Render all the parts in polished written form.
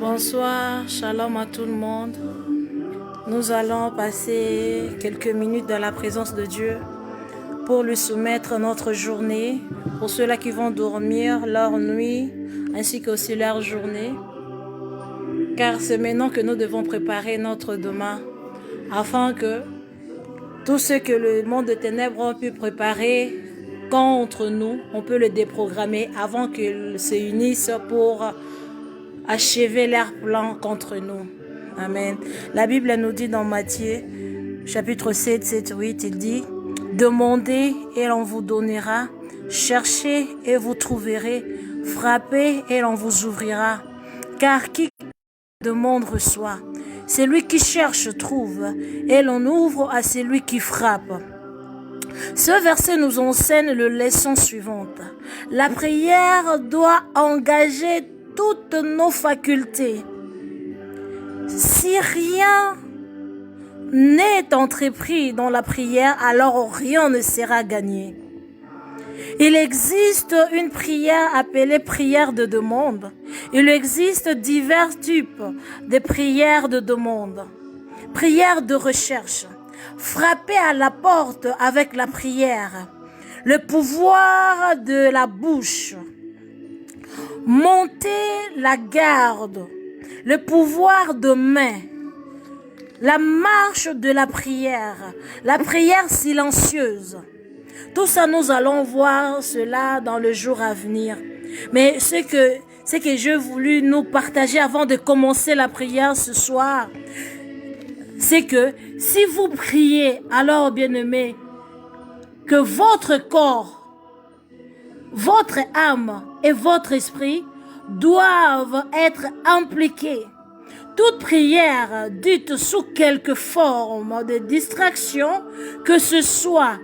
Bonsoir, shalom à tout le monde. Nous allons passer quelques minutes dans la présence de Dieu pour lui soumettre notre journée, pour ceux-là qui vont dormir leur nuit, ainsi qu'aussi leur journée. Car c'est maintenant que nous devons préparer notre demain, afin que tout ce que le monde de ténèbres a pu préparer contre nous, on peut le déprogrammer avant qu'ils se unissent pour achever leur plan contre nous. Amen. La Bible nous dit dans Matthieu, chapitre 7, 7, 8, il dit « Demandez et l'on vous donnera, cherchez et vous trouverez, frappez et l'on vous ouvrira. Car qui demande reçoit, celui qui cherche trouve, et l'on ouvre à celui qui frappe. » Ce verset nous enseigne la leçon suivante. La prière doit engager toutes nos facultés. Si rien n'est entrepris dans la prière, alors rien ne sera gagné. Il existe une prière appelée prière de demande. Il existe divers types de prières de demande. Prière de recherche. Frapper à la porte avec la prière. Le pouvoir de la bouche. Monter la garde, le pouvoir de main, la marche de la prière silencieuse. Tout ça, nous allons voir cela dans le jour à venir. Mais ce que j'ai voulu nous partager avant de commencer la prière ce soir, c'est que si vous priez, alors bien-aimés, que votre corps, votre âme et votre esprit doivent être impliqués. Toute prière dite sous quelque forme de distraction que ce soit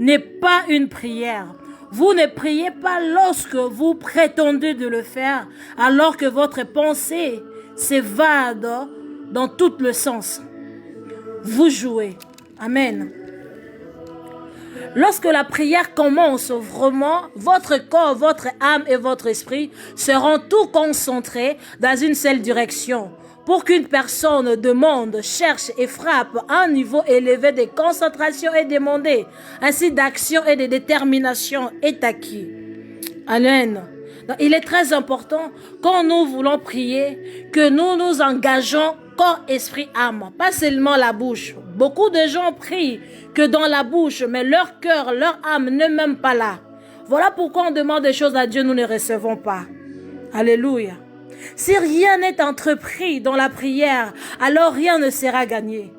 n'est pas une prière. Vous ne priez pas lorsque vous prétendez de le faire, alors que votre pensée s'évade dans tout le sens. Vous jouez. Amen. Lorsque la prière commence vraiment, votre corps, votre âme et votre esprit seront tout concentrés dans une seule direction. Pour qu'une personne demande, cherche et frappe à un niveau élevé de concentration et demandée, ainsi d'action et de détermination est acquis. Amen. Donc, il est très important, quand nous voulons prier, que nous nous engageons corps, esprit, âme, pas seulement la bouche. Beaucoup de gens prient que dans la bouche, mais leur cœur, leur âme ne même pas là. Voilà pourquoi on demande des choses à Dieu, nous ne recevons pas. Alléluia. Si rien n'est entrepris dans la prière, alors rien ne sera gagné.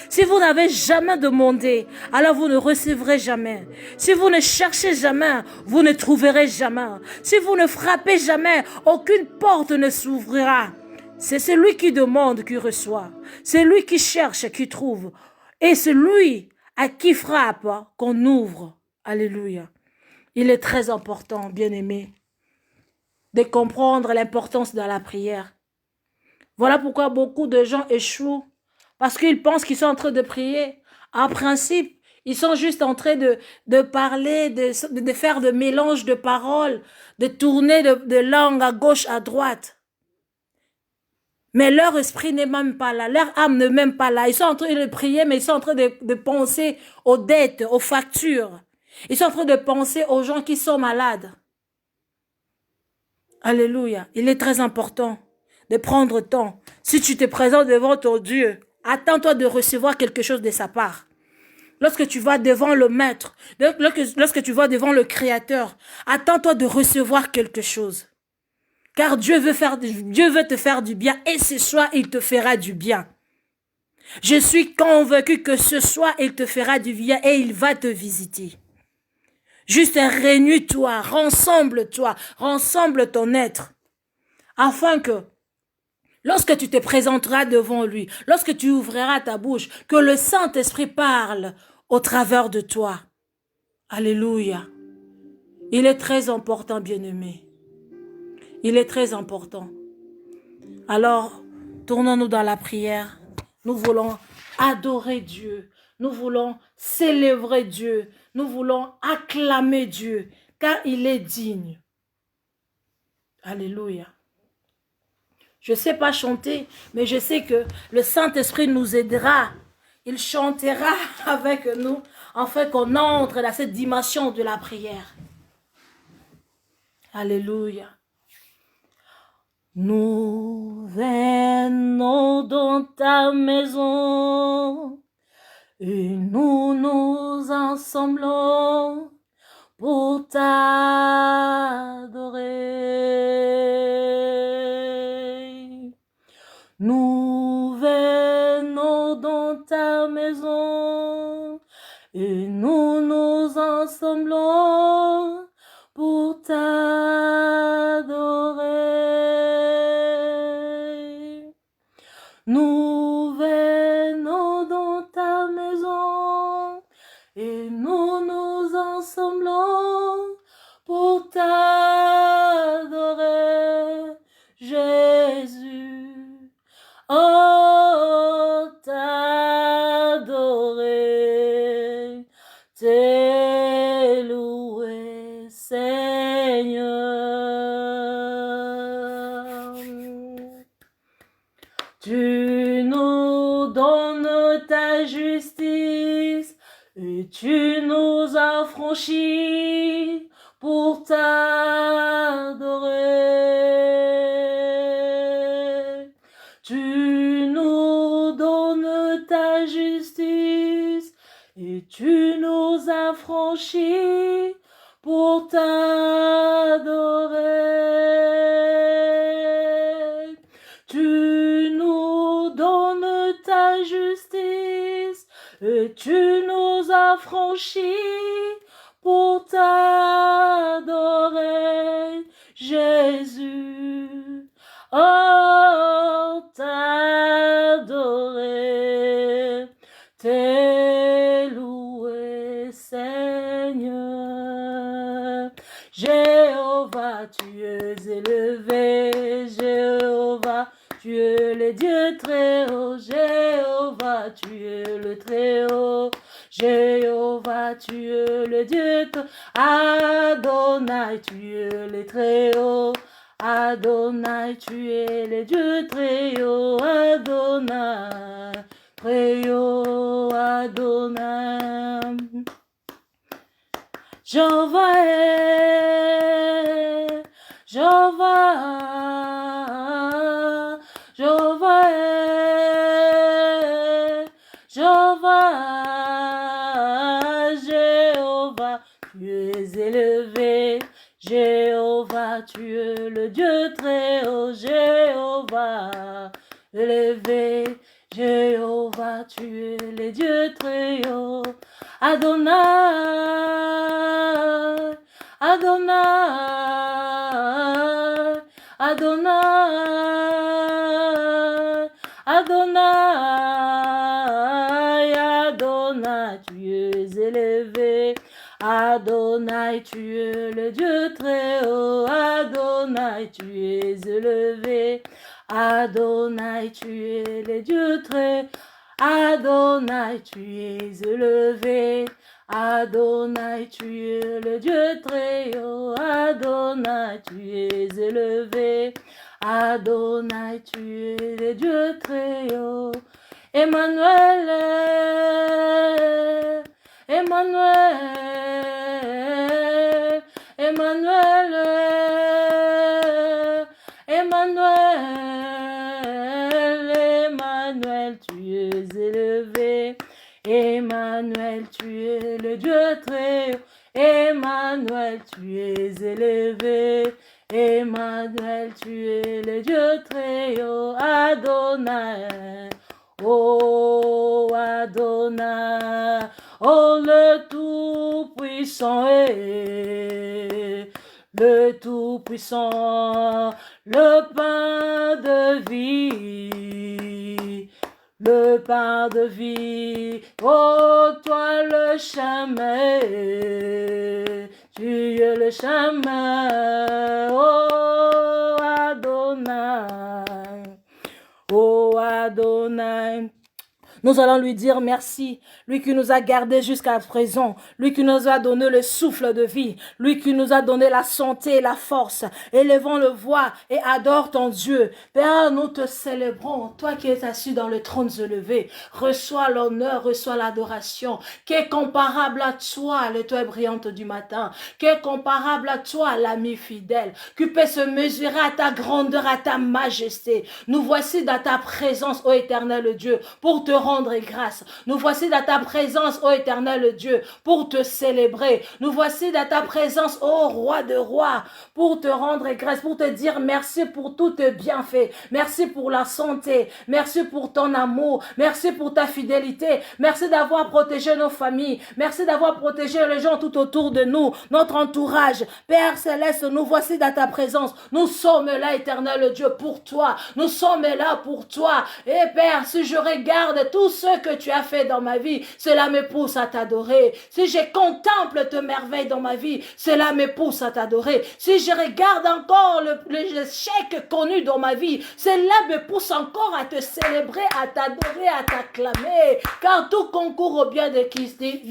Si vous n'avez jamais demandé, alors vous ne recevrez jamais. Si vous ne cherchez jamais, vous ne trouverez jamais. Si vous ne frappez jamais, aucune porte ne s'ouvrira. C'est celui qui demande qui reçoit. C'est lui qui cherche qui trouve. Et c'est lui à qui frappe qu'on ouvre. Alléluia. Il est très important, bien-aimé, de comprendre l'importance de la prière. Voilà pourquoi beaucoup de gens échouent. Parce qu'ils pensent qu'ils sont en train de prier. En principe, ils sont juste en train de parler, de faire de mélange de paroles, de tourner de langue à gauche, à droite. Mais leur esprit n'est même pas là, leur âme n'est même pas là. Ils sont en train de prier, mais ils sont en train de penser aux dettes, aux factures. Ils sont en train de penser aux gens qui sont malades. Alléluia. Il est très important de prendre temps. Si tu te présentes devant ton Dieu, attends-toi de recevoir quelque chose de sa part. Lorsque tu vas devant le Maître, lorsque tu vas devant le Créateur, attends-toi de recevoir quelque chose. Car Dieu veut te faire du bien et ce soir, il te fera du bien. Je suis convaincu que ce soir, il te fera du bien et il va te visiter. Juste réunis-toi, rassemble-toi, rassemble ton être, afin que lorsque tu te présenteras devant lui, lorsque tu ouvriras ta bouche, que le Saint-Esprit parle au travers de toi. Alléluia. Il est très important, bien-aimé. Il est très important. Alors, tournons-nous dans la prière. Nous voulons adorer Dieu. Nous voulons célébrer Dieu. Nous voulons acclamer Dieu, car il est digne. Alléluia. Je ne sais pas chanter, mais je sais que le Saint-Esprit nous aidera. Il chantera avec nous, afin qu'on entre dans cette dimension de la prière. Alléluia. Nous venons dans ta maison et nous nous assemblons pour t'adorer. Nous venons dans ta maison et nous nous assemblons pour t'adorer. Nous venons dans ta maison et nous nous assemblons pour t'adorer, Jésus. Oh, t'adorer, t'élouer, Seigneur. Tu nous donnes ta justice et tu nous as franchis pour t'adorer. Tu nous donnes ta justice et tu nous as franchis pour t'adorer. Tu nous donnes ta justice et tu nous as franchis pour t'adorer, Jésus. Oh, t'adorer, t'élouer, Seigneur. Jéhovah, tu es élevé, Jéhovah, tu es le Dieu très haut, Jéhovah, tu es le très haut, Jéhovah, tu es le Dieu très haut, Adonai, tu es le très haut, Adonai, tu es le Dieu très haut, Adonai, très haut, Adonai. Jéhovah est, Jéhovah, Jéhovah est, Jéhovah, Jéhovah, tu es élevé, Jéhovah, tu es le Dieu très haut, Jéhovah, élevé, Jéhovah, tu es le Dieu très haut, Adonai, Adonai, Adonai, Adonai, Adonai, tu es élevé, Adonai, tu es le Dieu très haut, Adonai, tu es élevé, Adonai, tu es le Dieu très haut, Adonai, tu es élevé, Adonai, tu es le Dieu très haut, Adonai, tu es élevé, Adonai, tu es le Dieu très haut, Emmanuel, Emmanuel, Emmanuel, Emmanuel, Emmanuel, tu es élevé, Emmanuel, tu es le Dieu très haut, Emmanuel, tu es élevé, Emmanuel, tu es le Dieu très haut, Adonai, oh Adonai, oh le Tout-Puissant est, le Tout-Puissant, le pain de vie, le pain de vie, oh toi le chemin, tu es le chemin, oh Adonai, oh Adonai. Nous allons lui dire merci, lui qui nous a gardés jusqu'à présent, lui qui nous a donné le souffle de vie, lui qui nous a donné la santé et la force. Élevons le voix et adore ton Dieu. Père, nous te célébrons, toi qui es assis dans le trône élevé. Reçois l'honneur, reçois l'adoration. Qui est comparable à toi, l'étoile brillante du matin? Qui est comparable à toi, l'ami fidèle? Qui peut se mesurer à ta grandeur, à ta majesté? Nous voici dans ta présence, ô éternel Dieu, pour te rendre grâce. Nous voici dans ta présence, ô éternel Dieu, pour te célébrer. Nous voici dans ta présence, ô roi de rois, pour te rendre grâce, pour te dire merci pour tout tes bienfaits. Merci pour la santé. Merci pour ton amour. Merci pour ta fidélité. Merci d'avoir protégé nos familles. Merci d'avoir protégé les gens tout autour de nous, notre entourage. Père Céleste, nous voici dans ta présence. Nous sommes là, éternel Dieu, pour toi. Nous sommes là pour toi. Et Père, si je regarde tout ce que tu as fait dans ma vie, cela me pousse à t'adorer. Si je contemple tes merveilles dans ma vie, cela me pousse à t'adorer. Si je regarde encore l'échec connu dans ma vie, cela me pousse encore à te célébrer, à t'adorer, à t'acclamer. Car tout concourt au bien de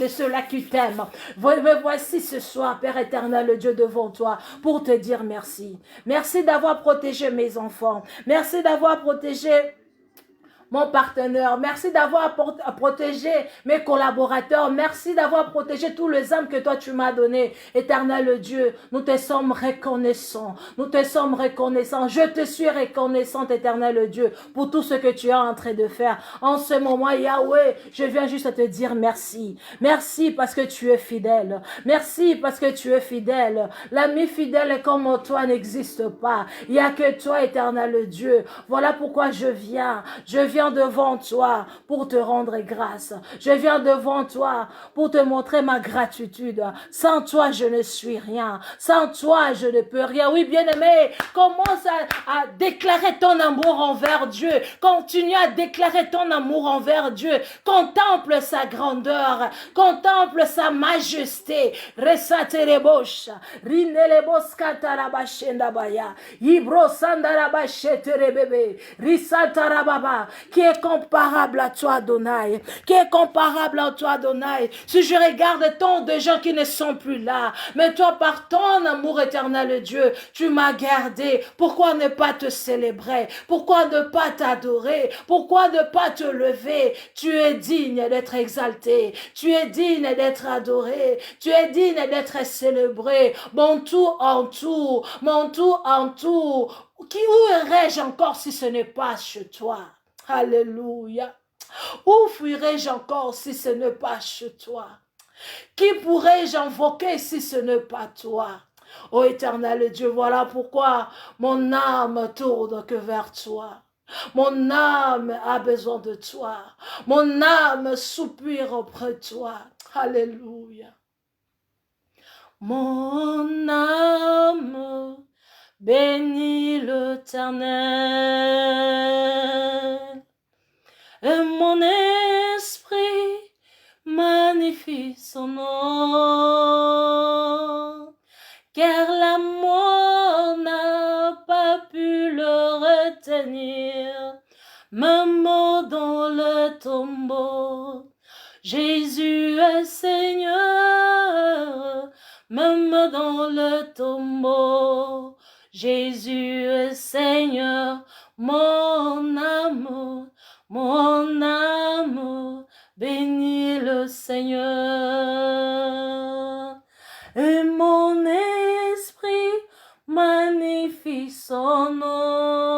ceux-là qui t'aiment. Me voici ce soir, Père éternel, Dieu, devant toi, pour te dire merci. Merci d'avoir protégé mes enfants. Merci d'avoir protégé mon partenaire. Merci d'avoir protégé mes collaborateurs. Merci d'avoir protégé tous les âmes que toi tu m'as donné. Éternel Dieu, nous te sommes reconnaissants. Nous te sommes reconnaissants. Je te suis reconnaissante, éternel Dieu, pour tout ce que tu es en train de faire. En ce moment, Yahweh, je viens juste à te dire merci. Merci parce que tu es fidèle. Merci parce que tu es fidèle. L'ami fidèle comme toi n'existe pas. Il n'y a que toi, éternel Dieu. Voilà pourquoi je viens devant toi pour te rendre grâce. Je viens devant toi pour te montrer ma gratitude. Sans toi, je ne suis rien. Sans toi, je ne peux rien. Oui, bien-aimé, commence à déclarer ton amour envers Dieu. Continue à déclarer ton amour envers Dieu. Contemple sa grandeur. Contemple sa majesté. Resaterebosh. Rinelebos katarabashendabaya. Ibro sandarabasheterebebe. Risatarababa. Qui est comparable à toi, Adonai? Qui est comparable à toi, Adonai? Si je regarde tant de gens qui ne sont plus là, mais toi, par ton amour éternel, Dieu, tu m'as gardé. Pourquoi ne pas te célébrer? Pourquoi ne pas t'adorer? Pourquoi ne pas te lever? Tu es digne d'être exalté. Tu es digne d'être adoré. Tu es digne d'être célébré. Mon tout en tout. Mon tout en tout. Où irais-je encore si ce n'est pas chez toi? Alléluia. Où fuirais-je encore si ce n'est pas chez toi? Qui pourrais-je invoquer si ce n'est pas toi? Ô éternel Dieu, voilà pourquoi mon âme tourne que vers toi. Mon âme a besoin de toi. Mon âme soupire auprès de toi. Alléluia. Mon âme bénis l'Éternel. Et mon esprit magnifie son nom, car la mort n'a pas pu le retenir, même dans le tombeau. Jésus est Seigneur, même dans le tombeau. Jésus est Seigneur, mon amour. Mon âme bénit le Seigneur, et mon esprit magnifie son nom,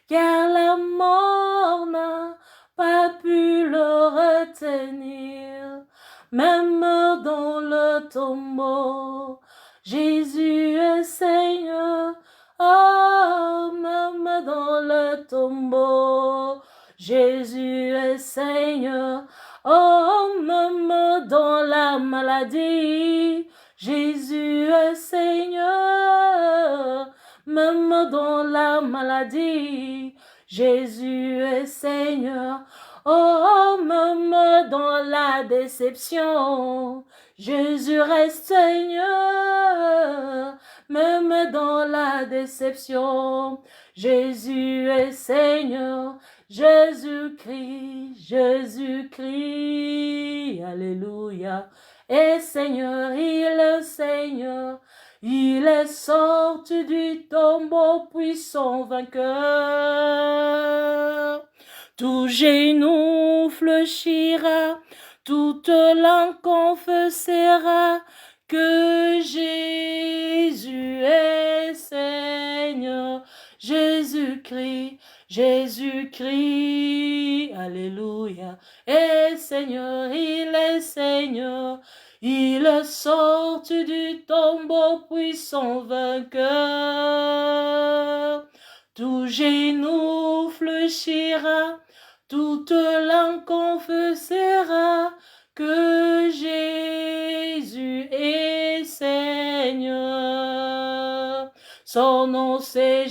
car la mort n'a pas pu le retenir, même dans le tombeau. Jésus est Seigneur. Oh, même dans le tombeau, Jésus est Seigneur. Oh, même dans la maladie, Jésus est Seigneur. Même dans la maladie, Jésus est Seigneur. Oh, même dans la déception, Jésus reste Seigneur. Même dans la déception, Jésus est Seigneur. Jésus-Christ, Jésus-Christ, alléluia. Et Seigneur, il est sorti du tombeau puissant vainqueur. Tout genou fléchira, toute langue confessera que Jésus est Seigneur. Jésus-Christ, Jésus-Christ, alléluia. Et Seigneur, il est Seigneur. Il est sorti du tombeau puissant vainqueur. Tout genou fléchira, toute langue confessera que Jésus est Seigneur. Son nom c'est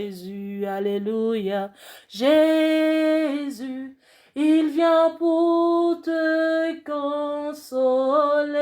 Jésus, alléluia. Jésus, il vient pour te consoler.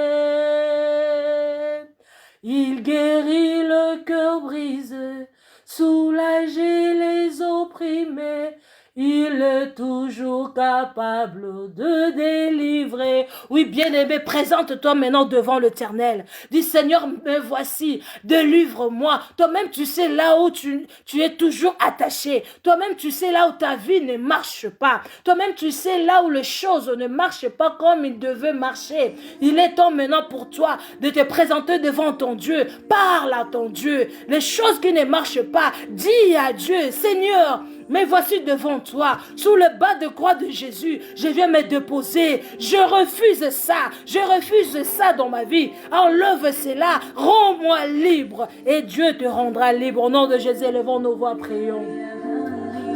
Il guérit le cœur brisé, soulager les opprimés. Il est toujours capable de délivrer. Oui, bien-aimé, présente-toi maintenant devant l'Éternel. Dis, Seigneur, me voici, délivre-moi. Toi-même, tu sais là où tu es toujours attaché. Toi-même, tu sais là où ta vie ne marche pas. Toi-même, tu sais là où les choses ne marchent pas comme il devait marcher. Il est temps maintenant pour toi de te présenter devant ton Dieu. Parle à ton Dieu. Les choses qui ne marchent pas, dis à Dieu, Seigneur, mais voici devant toi, sous le bas de croix de Jésus, je viens me déposer. Je refuse ça dans ma vie. Enlève cela, rends-moi libre et Dieu te rendra libre. Au nom de Jésus, levons nos voix, prions.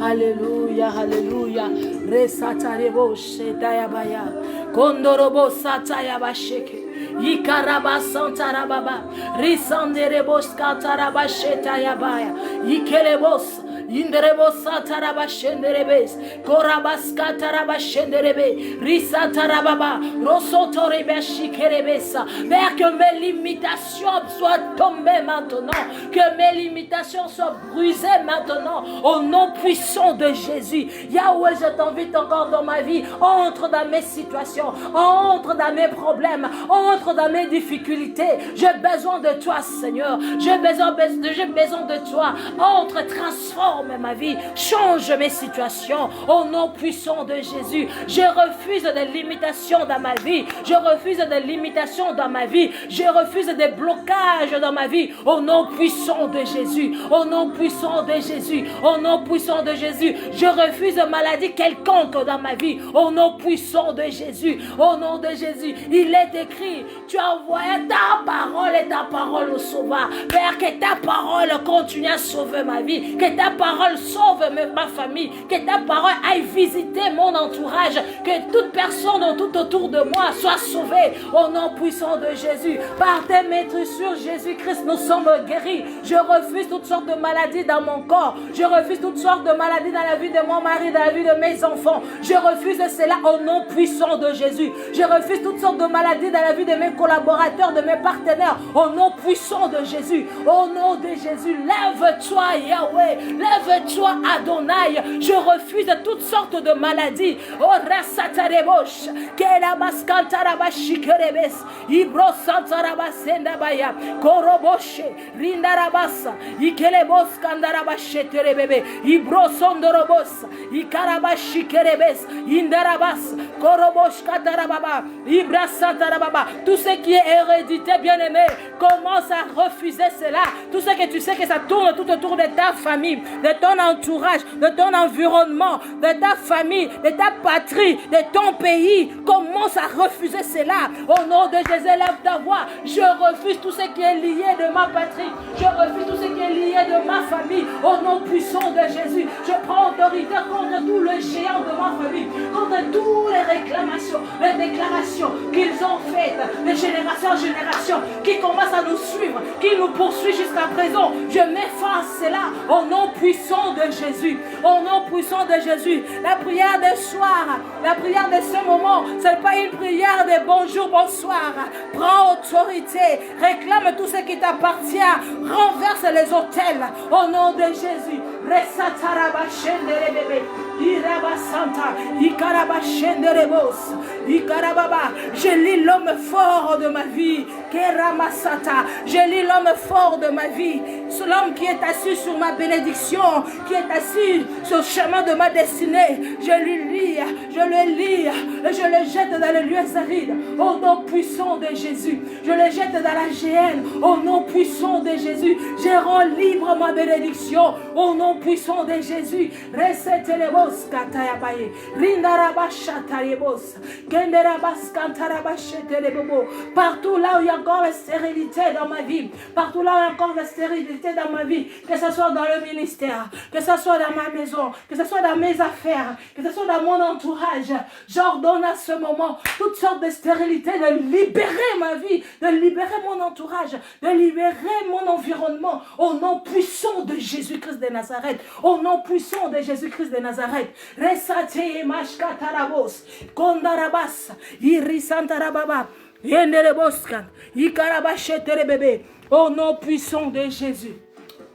Alléluia, alléluia. Resatarebo shetayabaya. Kondorobo satayabasheke. Ikaraba santarababa. Risanderebos kataraba shetayabaya. Ikelebos. Inderebosa tarabashenderebes, korabas tarabashenderebe, risa tarababa, rosotorebe shikerebesa. Père, que mes limitations soient tombées maintenant, que mes limitations soient brisées maintenant, au nom puissant de Jésus. Yahweh, je t'invite encore dans ma vie, entre dans mes situations, entre dans mes problèmes, entre dans mes difficultés. J'ai besoin de toi, Seigneur. J'ai besoin de toi. Entre, transforme ma vie, change mes situations au nom puissant de Jésus. Je refuse des limitations dans ma vie, je refuse des limitations dans ma vie, je refuse des blocages dans ma vie au nom puissant de Jésus, au nom puissant de Jésus, au nom puissant de Jésus. Je refuse maladie quelconque dans ma vie au nom puissant de Jésus, au nom de Jésus. Il est écrit, tu as envoyé ta parole et ta parole nous sauva. Père, que ta parole continue à sauver ma vie, que ta parole sauve ma famille, que ta parole aille visiter mon entourage, que toute personne tout autour de moi soit sauvée au nom puissant de Jésus. Par tes maîtrisures, Jésus-Christ, nous sommes guéris. Je refuse toutes sortes de maladies dans mon corps. Je refuse toutes sortes de maladies dans la vie de mon mari, dans la vie de mes enfants. Je refuse cela au nom puissant de Jésus. Je refuse toutes sortes de maladies dans la vie de mes collaborateurs, de mes partenaires, au nom puissant de Jésus. Au nom de Jésus, lève-toi Yahweh, lève-toi Adonai. Je refuse toutes sortes de maladies. Oh rasatarebosh, kelabaskantarabashikerebes, ibrosantarabasendabaya, koroboshe, rindarabasa, ikelebos kandarabasheterebebe, ibrosondorobos, ikarabashikerebes, indarabas, korobosh katarababa, ibrasantarababa. Tout ce qui est hérédité, bien-aimé, commence à refuser cela. Tout ce que tu sais que ça tourne tout autour de ta famille, de ton entourage, de ton environnement, de ta famille, de ta patrie, de ton pays, commence à refuser cela. Au nom de Jésus, lève ta voix. Je refuse tout ce qui est lié de ma patrie. Je refuse tout ce qui est lié de ma famille. Au nom puissant de Jésus, je prends autorité contre tout le géant de ma famille, contre toutes les réclamations, les déclarations qu'ils ont faites de génération en génération, qui commencent à nous suivre, qui nous poursuivent jusqu'à présent. Je m'efface cela au nom puissant de Jésus. Au nom puissant de Jésus. La prière de soir, la prière de ce moment, ce n'est pas une prière de bonjour, bonsoir. Prends autorité, réclame tout ce qui t'appartient, renverse les autels au nom de Jésus. Resatarabashendere bébé. Irabasanta. Ikarabashendere bos. Ikarababa. Je lis l'homme fort de ma vie. Keramasata. Je lis l'homme fort de ma vie. C'est l'homme qui est assis sur ma bénédiction, qui est assis sur le chemin de ma destinée. Je lui lis, je le lis, et je le jette dans le lieu aride. Au nom puissant de Jésus. Je le jette dans la géhenne. Au nom puissant de Jésus. Je rends libre ma bénédiction. Au nom puissant de Jésus. Resetelebos katayabaye. Rindarabashataribos. Kenderabas kantarabashetelebobo. Partout là où il y a encore la stérilité dans ma vie. Partout là où il y a encore la stérilité dans ma vie. Que ce soit dans le ministère. Que ce soit dans ma maison. Que ce soit dans mes affaires. Que ce soit dans mon entourage. J'ordonne à ce moment toutes sortes de stérilité, de libérer ma vie, de libérer mon entourage, de libérer mon environnement au nom puissant de Jésus-Christ de Nazareth. Au nom puissant de Jésus-Christ de Nazareth. Resate mashkatarabos, kondarabas, irisantarababa, yendereboskan, ikarabasheterebebe. Au nom puissant de Jésus.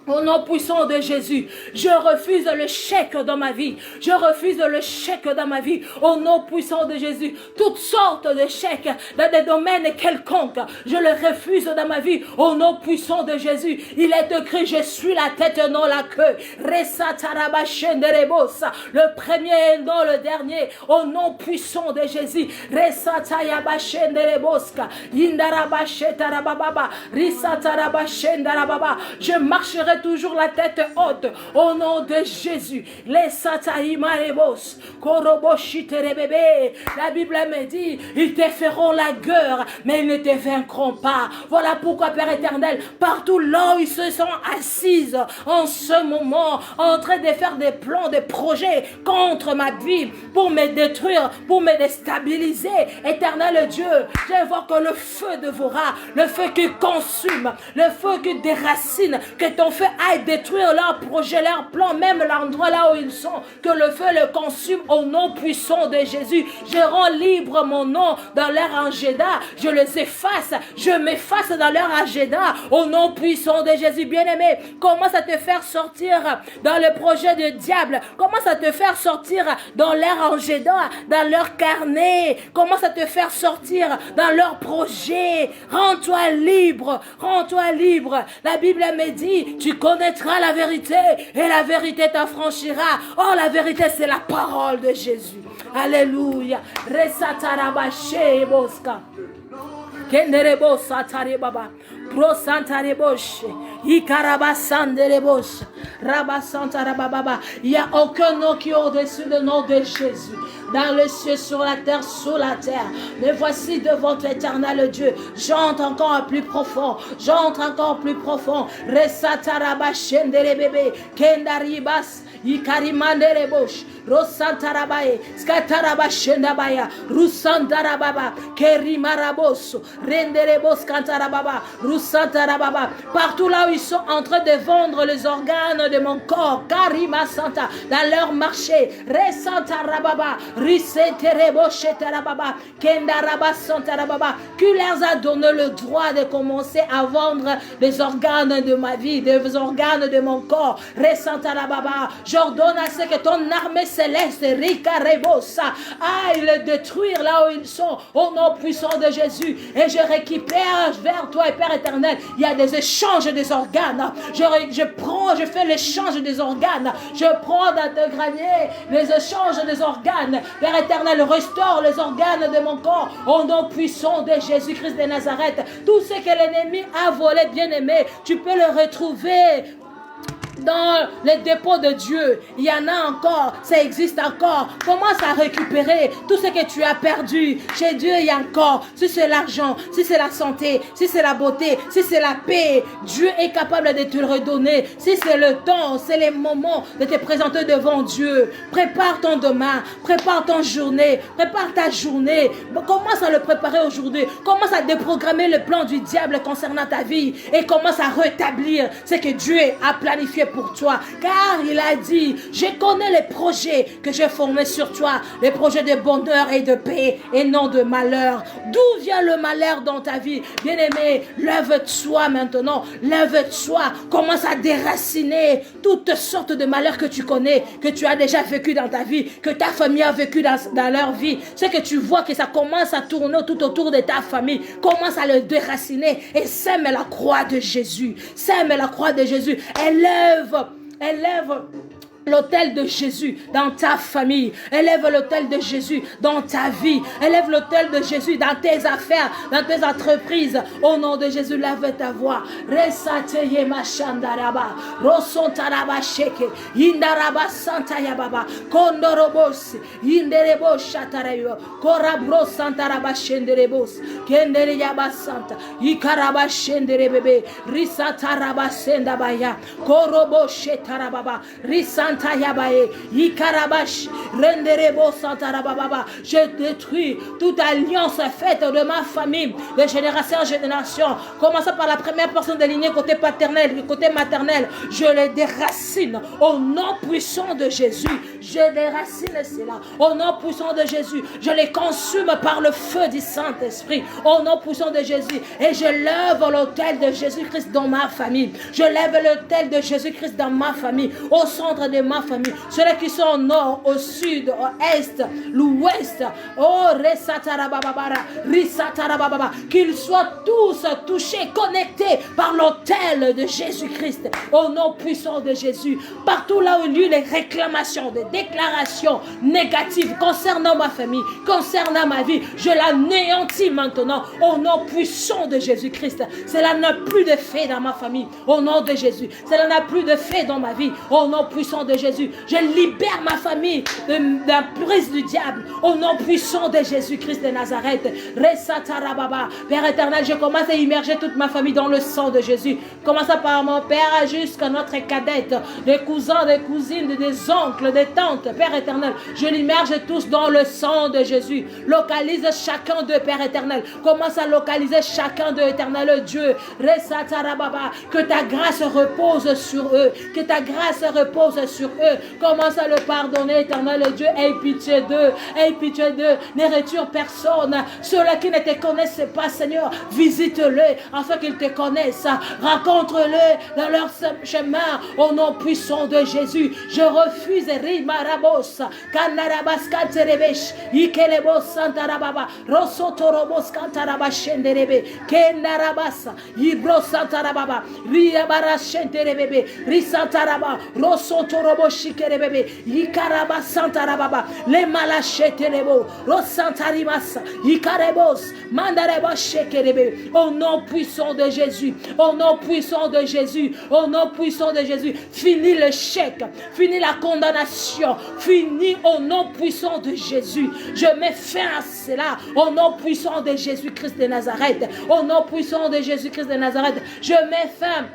Au nom puissant de Jésus, je refuse le chèque dans ma vie. Je refuse le chèque dans ma vie. Au nom puissant de Jésus, toutes sortes de chèques dans des domaines quelconques, je les refuse dans ma vie. Au nom puissant de Jésus, il est écrit, je suis la tête, non la queue. Le premier, non le dernier. Au nom puissant de Jésus, je marcherai toujours la tête haute au nom de Jésus. Les sataïmarebos, koroboshiterebebe. La Bible me dit, ils te feront la guerre, mais ils ne te vaincront pas. Voilà pourquoi, Père éternel, partout là où ils se sont assises en ce moment, en train de faire des plans, des projets contre ma vie, pour me détruire, pour me déstabiliser, éternel Dieu, j'invoque le feu dévorant, le feu qui consume, le feu qui déracine, que ton feu aille détruire leurs projets, leurs plans, même l'endroit là où ils sont, que le feu le consume au nom puissant de Jésus. Je rends libre mon nom dans leur agenda, je les efface, je m'efface dans leur agenda au nom puissant de Jésus. Bien-aimé, commence à te faire sortir dans le projet du diable, commence à te faire sortir dans leur agenda, dans leur carnet, commence à te faire sortir dans leur projet. Rends-toi libre, rends-toi libre. La Bible me dit, tu connaîtras la vérité et la vérité t'affranchira. Oh, la vérité, c'est la parole de Jésus. Alléluia. Resatarabashe boska. Kenderebo satare baba. Pro santare boche. Ikarabasandere boche. Rabasantara baba. Il n'y a aucun nom qui est au-dessus du nom de Jésus. Dans le ciel, sur la terre, sous la terre. Mais voici devant l'éternel Dieu. J'entre encore plus profond. J'entre encore plus profond. Resatarabashendere bébé. Kendaribas. Ikarimandere boche. Rosantarabaye. Skatarabashendabaya. Rusandarababa. Kerimaraboso. Renderebos kantarababa. Rusantarababa. Partout là où ils sont en train de vendre les organes de mon corps. Karima Santa. Dans leur marché. Resantarababa. Risetereboshetarababa. Kendarabasantarababa. Qui leur a donné le droit de commencer à vendre les organes de ma vie, des organes de mon corps. Resantarababa. J'ordonne à ce que ton armée céleste, Rikarebosa, aille les détruire là où ils sont, au nom puissant de Jésus. Et je récupère vers toi, Père éternel, il y a des échanges des organes. Je fais l'échange des organes. Je prends dans tes greniers les échanges des organes. Père éternel, restaure les organes de mon corps, au nom puissant de Jésus-Christ de Nazareth. Tout ce que l'ennemi a volé, bien-aimé, tu peux le retrouver dans les dépôts de Dieu. Il y en a encore, ça existe encore. Commence à récupérer tout ce que tu as perdu. Chez Dieu, il y a encore. Si c'est l'argent, si c'est la santé, si c'est la beauté, si c'est la paix, Dieu est capable de te le redonner. Si c'est le temps, c'est les moments de te présenter devant Dieu. Prépare ton demain, prépare ton journée, prépare ta journée. Commence à le préparer aujourd'hui. Commence à déprogrammer le plan du diable concernant ta vie et commence à rétablir ce que Dieu a planifié pour toi. Car il a dit, je connais les projets que j'ai formés sur toi, les projets de bonheur et de paix et non de malheur. D'où vient le malheur dans ta vie? Bien-aimé, lève-toi maintenant, lève-toi, commence à déraciner toutes sortes de malheurs que tu connais, que tu as déjà vécu dans ta vie, que ta famille a vécu dans leur vie. C'est que tu vois que ça commence à tourner tout autour de ta famille, commence à le déraciner et sème la croix de Jésus. Sème la croix de Jésus. Élève l'autel de Jésus dans ta famille. Élève l'autel de Jésus dans ta vie. Élève l'autel de Jésus dans tes affaires, dans tes entreprises. Au nom de Jésus, lève ta voix. Resateye machandaraba. Rosontaraba sheke. Indaraba santaya baba. Kondorobos. Inderebo shatarayo. Korabro santaraba shenderebos. Kendere yaba santa. Ikaraba shenderebebe. Risataraba sendabaya. Korobo shetarababa. Risanta Yabae, Ikarabash, Renderebo Santarababa. Je détruis toute alliance faite de ma famille, de génération en génération. Commençant par la première personne de lignée, côté paternel, côté maternel. Je les déracine au nom puissant de Jésus. Je déracine cela au nom puissant de Jésus. Je les consume par le feu du Saint-Esprit au nom puissant de Jésus. Et je lève l'autel de Jésus-Christ dans ma famille. Je lève l'autel de Jésus-Christ dans ma famille, au centre de ma famille, ceux qui sont au nord, au sud, au est, l'ouest, oh Resatarababara, Risatarababa, qu'ils soient tous touchés, connectés par l'autel de Jésus-Christ, au nom puissant de Jésus. Partout là où il y a eu les réclamations, des déclarations négatives concernant ma famille, concernant ma vie, je l'anéantis maintenant, au nom puissant de Jésus-Christ. Cela n'a plus de fait dans ma famille, au nom de Jésus. Cela n'a plus de fait dans ma vie, au nom puissant de Jésus. Je libère ma famille de la prise du diable au nom puissant de Jésus-Christ de Nazareth. Resatarababa. Père éternel, je commence à immerger toute ma famille dans le sang de Jésus. Commençant par mon père jusqu'à notre cadette, des cousins, des cousines, des oncles, des tantes. Père éternel, je l'immerge tous dans le sang de Jésus. Localise chacun d'eux, Père éternel. Commence à localiser chacun d'eux, éternel Dieu. Resatarababa. Que ta grâce repose sur eux. Que ta grâce repose sur eux. Commence à le pardonner, éternel Dieu. Aie pitié d'eux. Aie pitié d'eux. Ne retire personne. Ceux-là qui ne te connaissent pas, Seigneur, visite-les afin qu'ils te connaissent. Rencontre-les dans leur chemin. Au nom puissant de Jésus. Je refuse Rimarabos. Kanarabas Kanterebesh. Ikelebos Santarababa. Rosotorobos Kantarabashenderebe. Kenarabasa. Ibros Santarababa. Riabarashenterebebe. Risantaraba. Rosotorobo Shikerebe. Ikaraba Santarababa. Les Malacheterebo. Rosantarimas. Ikarebos. Mandareba Shekerebe. Au nom puissant de Jésus. Au nom puissant de Jésus. Au nom puissant de Jésus. Fini le chèque. Fini la condamnation. Fini au nom puissant de Jésus. Je mets fin à cela. Au nom puissant de Jésus-Christ de Nazareth. Au nom puissant de Jésus-Christ de Nazareth. Je mets fin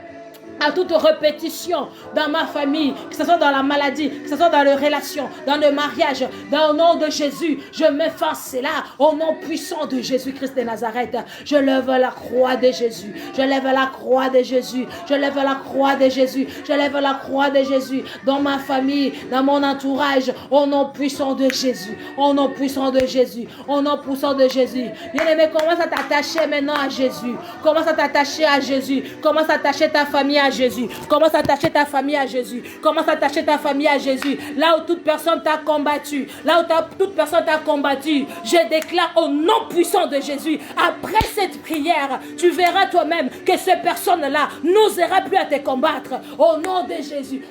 à toute répétition dans ma famille, que ce soit dans la maladie, que ce soit dans les relations, dans le mariage, dans le nom de Jésus, je mets fin à cela au nom puissant de Jésus-Christ de Nazareth. Je lève la croix de Jésus, je lève la croix de Jésus, je lève la croix de Jésus, je lève la croix de Jésus dans ma famille, dans mon entourage, au nom puissant de Jésus, au nom puissant de Jésus, au nom puissant de Jésus. Bien-aimé, commence à t'attacher maintenant à Jésus, commence à t'attacher à Jésus, commence à attacher ta famille à Jésus. Commence à attacher ta famille à Jésus. Commence à attacher ta famille à Jésus. Là où toute personne t'a combattu, là où toute personne t'a combattu, je déclare au nom puissant de Jésus, après cette prière, tu verras toi-même que ces personnes-là n'osera plus à te combattre. Au nom de Jésus,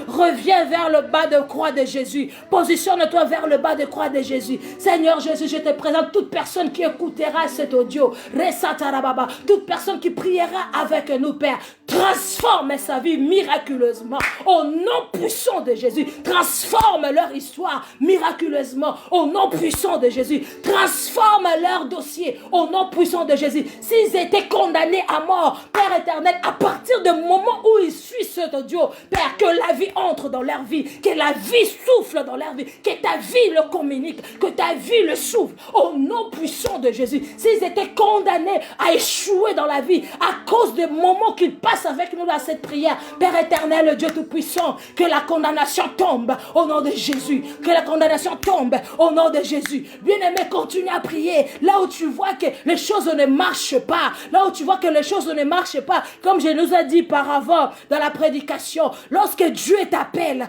reviens vers le bas de croix de Jésus. Positionne-toi vers le bas de croix de Jésus. Seigneur Jésus, je te présente toute personne qui écoutera cet audio. Toute personne qui priera avec nous, Père. Transforme sa vie miraculeusement au nom puissant de Jésus. Transforme leur histoire miraculeusement au nom puissant de Jésus. Transforme leur dossier au nom puissant de Jésus. S'ils étaient condamnés à mort, Père éternel, à partir du moment où ils suivent cet audio, Père, que la vie entre dans leur vie, que la vie souffle dans leur vie, que ta vie le communique, que ta vie le souffle au nom puissant de Jésus. S'ils étaient condamnés à échouer dans la vie à cause des moments qu'ils passent avec nous dans cette prière. Père éternel, Dieu Tout-Puissant, que la condamnation tombe au nom de Jésus. Que la condamnation tombe au nom de Jésus. Bien-aimé, continue à prier. Là où tu vois que les choses ne marchent pas. Là où tu vois que les choses ne marchent pas. Comme je nous ai dit par avant dans la prédication. Lorsque Dieu t'appelle,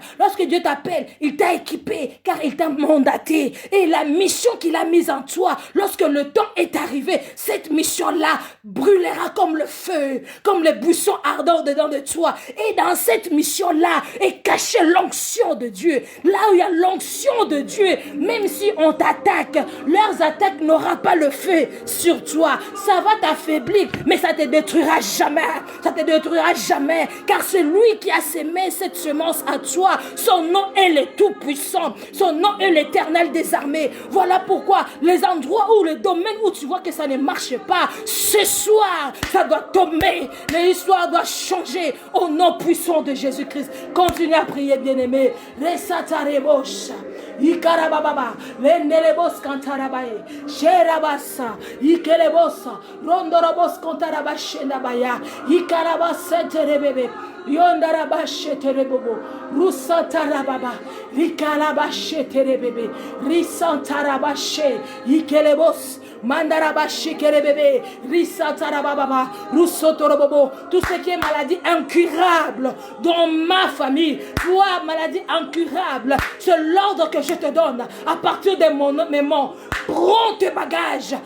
il t'a équipé car il t'a mandaté. Et la mission qu'il a mise en toi, lorsque le temps est arrivé, cette mission-là brûlera comme le feu, comme les buissons ardents dedans de toi. Et dans cette mission-là est cachée l'onction de Dieu. Là où il y a l'onction de Dieu, même si on t'attaque, leurs attaques n'auront pas le feu sur toi. Ça va t'affaiblir, mais ça te détruira jamais. Ça te détruira jamais, car c'est lui qui a semé cette semence à toi. Son nom est le Tout-Puissant. Son nom est l'Éternel des armées. Voilà pourquoi les endroits où, le domaine où tu vois que ça ne marche pas, ce soir, ça doit tomber. L'histoire doit changer au nom puissant de Jésus-Christ. Continue à prier, bien-aimé. Resatarebosha. Ikarababa, Vendelebos Cantarabaye, Sherabasa, Ikelebosa, Rondorobos Cantarabashendabaya, Ikarabaseterebebe, Yondarabasheterebobo, Rusatarababa, Rikalabasheterebebe, Risantarabashe, Ikelebos. Mandarabashi kerebebe, risatarababa, rusotorobobo, tout ce qui est maladie incurable dans ma famille, toi, maladie incurable, c'est l'ordre que je te donne à partir de mon moment. Prends tes bagages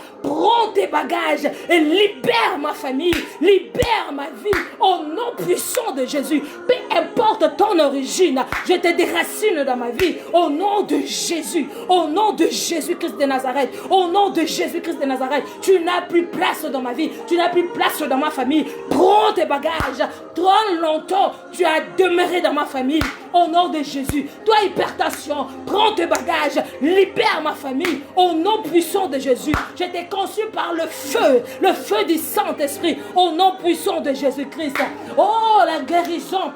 et libère ma famille, libère ma vie au nom puissant de Jésus. Peu importe ton origine, je te déracine dans ma vie au nom de Jésus, au nom de Jésus-Christ de Nazareth, au nom de Jésus-Christ de Nazareth. Tu n'as plus place dans ma vie, tu n'as plus place dans ma famille. Prends tes bagages, trop longtemps tu as demeuré dans ma famille au nom de Jésus. Toi, hypertension, prends tes bagages, libère ma famille au nom puissant de Jésus. Je t'ai conçu par le feu du Saint-Esprit au nom puissant de Jésus-Christ. Oh, la guérison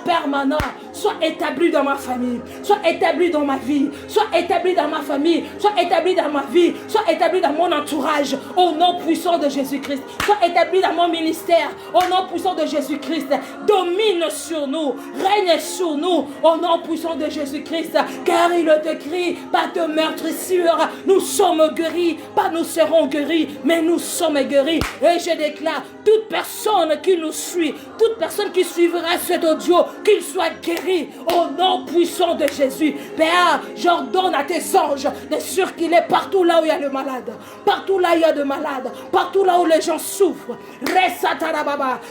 permanente soit établie dans ma famille, soit établie dans ma vie, soit établie dans ma famille, soit établie dans ma vie, soit établie dans mon entourage au nom puissant de Jésus-Christ, soit établie dans mon ministère au nom puissant de Jésus-Christ. Domine sur nous, règne sur nous au nom puissant de Jésus-Christ, car il est écrit, par de meurtrissures nous sommes guéris, pas nous serons guéris, mais nous sommes guéris. Et je déclare, toute personne qui nous suit, toute personne qui suivra cet audio, qu'il soit guéri au nom puissant de Jésus. Père, j'ordonne à tes anges de circuler partout là où il y a le malade, partout là où il y a de malades, partout là où les gens souffrent.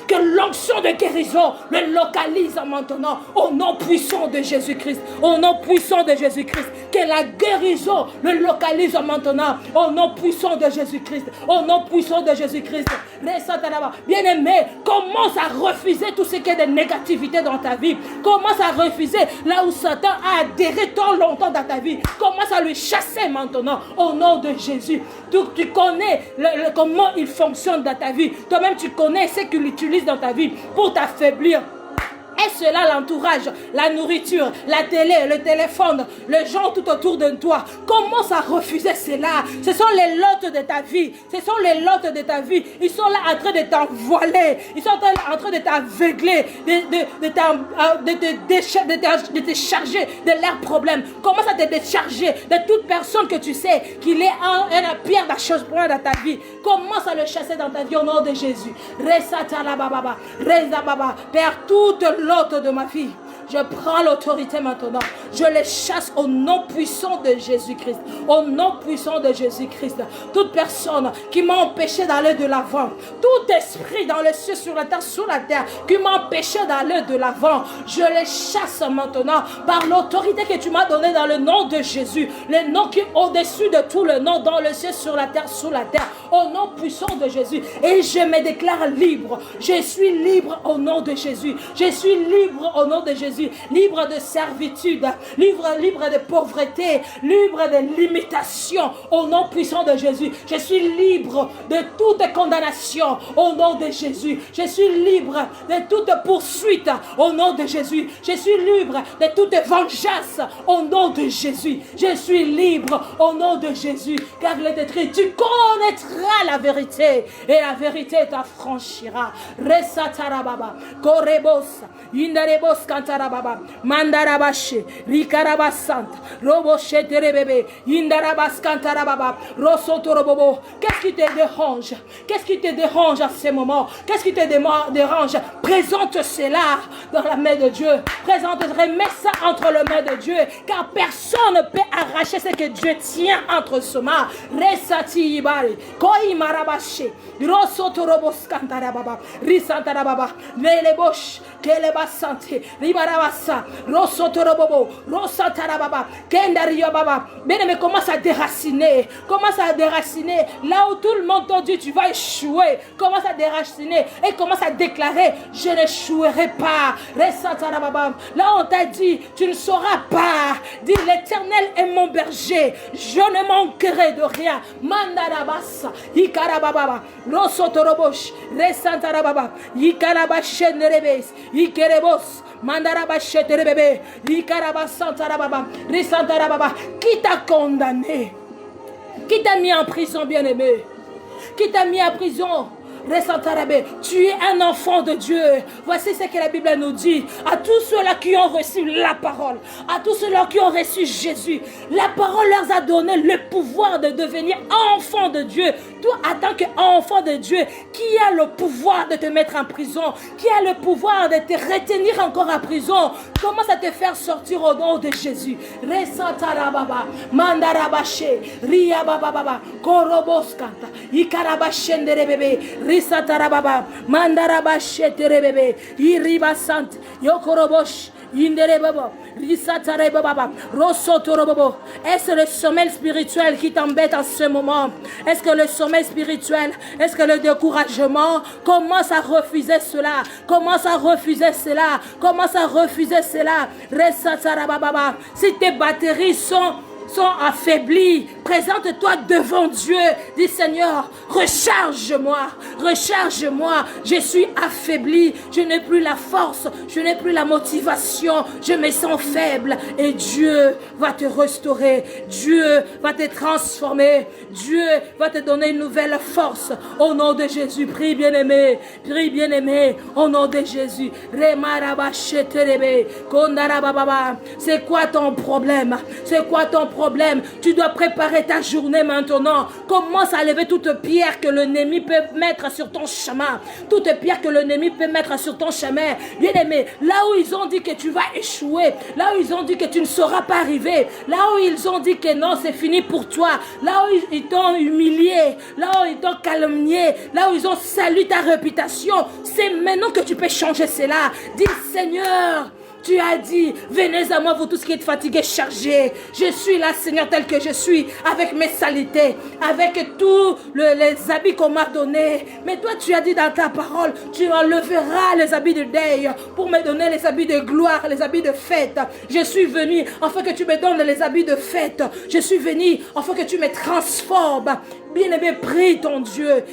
Que l'onction de guérison le localise maintenant au nom puissant de Jésus-Christ, au nom puissant de Jésus-Christ. Que la guérison le localise maintenant au nom puissant de Jésus-Christ, au nom puissant de Jésus-Christ. Bien-aimé, commence à refuser tout ce qui est de négativité dans ta vie. Commence à refuser là où Satan a adhéré tant longtemps dans ta vie. Commence à lui chasser maintenant au nom de Jésus. Tu connais comment il fonctionne dans ta vie. Toi-même, tu connais ce qu'il utilise dans ta vie pour t'affaiblir. Et cela, l'entourage, la nourriture, la télé, le téléphone, les gens tout autour de toi. Commence à refuser cela. Ce sont les lots de ta vie. Ce sont les lots de ta vie. Ils sont là en train de t'envoiler. Ils sont là en train de t'aveugler, de te charger de leurs problèmes. Commence à te décharger de toute personne que tu sais qu'il est la pierre d'achoppement dans ta vie. Commence à le chasser dans ta vie au nom de Jésus. Père, toute l'autre de ma vie, je prends l'autorité maintenant. Je les chasse au nom puissant de Jésus-Christ. Au nom puissant de Jésus-Christ. Toute personne qui m'a empêché d'aller de l'avant. Tout esprit dans le ciel, sur la terre, sous la terre, qui m'a empêché d'aller de l'avant. Je les chasse maintenant par l'autorité que tu m'as donnée dans le nom de Jésus. Le nom qui est au-dessus de tout le nom, dans le ciel, sur la terre, sous la terre. Au nom puissant de Jésus. Et je me déclare libre. Je suis libre au nom de Jésus. Je suis libre au nom de Jésus. Jésus, libre de servitude, libre de pauvreté, libre de limitation, au nom puissant de Jésus. Je suis libre de toute condamnation, au nom de Jésus. Je suis libre de toute poursuite, au nom de Jésus. Je suis libre de toute vengeance, au nom de Jésus. Je suis libre, au nom de Jésus, car il est écrit, tu connaîtras la vérité, et la vérité t'affranchira. Resatarababa, Korebos, Indarebos Kantarababa, Mandarabashe, Rikarabasant, Roboshe Terebebe, Indarabas Kantarababa, Rosotorobobo. Qu'est-ce qui te dérange? Qu'est-ce qui te dérange à ce moment? Qu'est-ce qui te dérange? Présente cela dans la main de Dieu. Présente, remets ça entre les mains de Dieu, car personne ne peut arracher ce que Dieu tient entre ses mains. Resati Ibari, Koi Marabashe, Rosotorobos Kantarababa, Risantarababa, Lelebosh, Kelebasante, Ribarabasa, Rosotorobobo, Rosatarababa, Kendariobaba. Bien-aimé, commence à déraciner. Commence à déraciner. Là où tout le monde t'a dit tu vas échouer. Commence à déraciner et commence à déclarer je n'échouerai pas. Resatarababa. Là où on t'a dit tu ne sauras pas. Dis l'Éternel est mon berger. Je ne manquerai de rien. Mandarabasa, Ikarababa, Rosotorobosh, Resantarababa, Ikarabashenerebes, Ikerebos, Mandarabasheterebebe, Ikarabasantarababa, Risantarababa. Qui t'a condamné? Qui t'a mis en prison, bien-aimé? Qui t'a mis en prison? Tu es un enfant de Dieu. Voici ce que la Bible nous dit. À tous ceux-là qui ont reçu la parole, à tous ceux-là qui ont reçu Jésus, la parole leur a donné le pouvoir de devenir enfants de Dieu. Toi, en tant qu'enfant de Dieu, qui a le pouvoir de te mettre en prison, qui a le pouvoir de te retenir encore en prison, commence à te faire sortir au nom de Jésus. Resatarababa, Mandarabache, Riabababa, Koroboskanta, Ikarabashenderebebe, Risatarababa, Mandarabasheterebebe, Iribasant, Yokorobosh, Inderebaba, Risatarababa, Rosotorobobo. Est-ce le sommeil spirituel qui t'embête en ce moment? Est-ce que le sommeil spirituel, est-ce que le découragement? Commence à refuser cela. Commence à refuser cela. Commence à refuser cela. Risatarababa. Si tes batteries sont affaiblies, présente-toi devant Dieu. Dis Seigneur, recharge-moi, recharge-moi. Je suis affaibli, je n'ai plus la force, je n'ai plus la motivation, je me sens faible. Et Dieu va te restaurer, Dieu va te transformer, Dieu va te donner une nouvelle force. Au nom de Jésus, prie bien-aimé, au nom de Jésus. C'est quoi ton problème? C'est quoi ton problème? Tu dois préparer ta journée maintenant. Commence à lever toute pierre que l'ennemi peut mettre sur ton chemin. Toute pierre que l'ennemi peut mettre sur ton chemin. Bien aimé, là où ils ont dit que tu vas échouer, là où ils ont dit que tu ne sauras pas arriver, là où ils ont dit que non, c'est fini pour toi, là où ils t'ont humilié, là où ils t'ont calomnié, là où ils ont sali ta réputation, c'est maintenant que tu peux changer cela. Dis Seigneur, tu as dit, venez à moi vous tous qui êtes fatigués, chargés. Je suis là, Seigneur, tel que je suis, avec mes saletés, avec tous les habits qu'on m'a donnés. Mais toi, tu as dit dans ta parole, tu enlèveras les habits de deuil pour me donner les habits de gloire, les habits de fête. Je suis venu afin que tu me donnes les habits de fête. Je suis venu afin que tu me transformes. Bien-aimé, prie ton Dieu,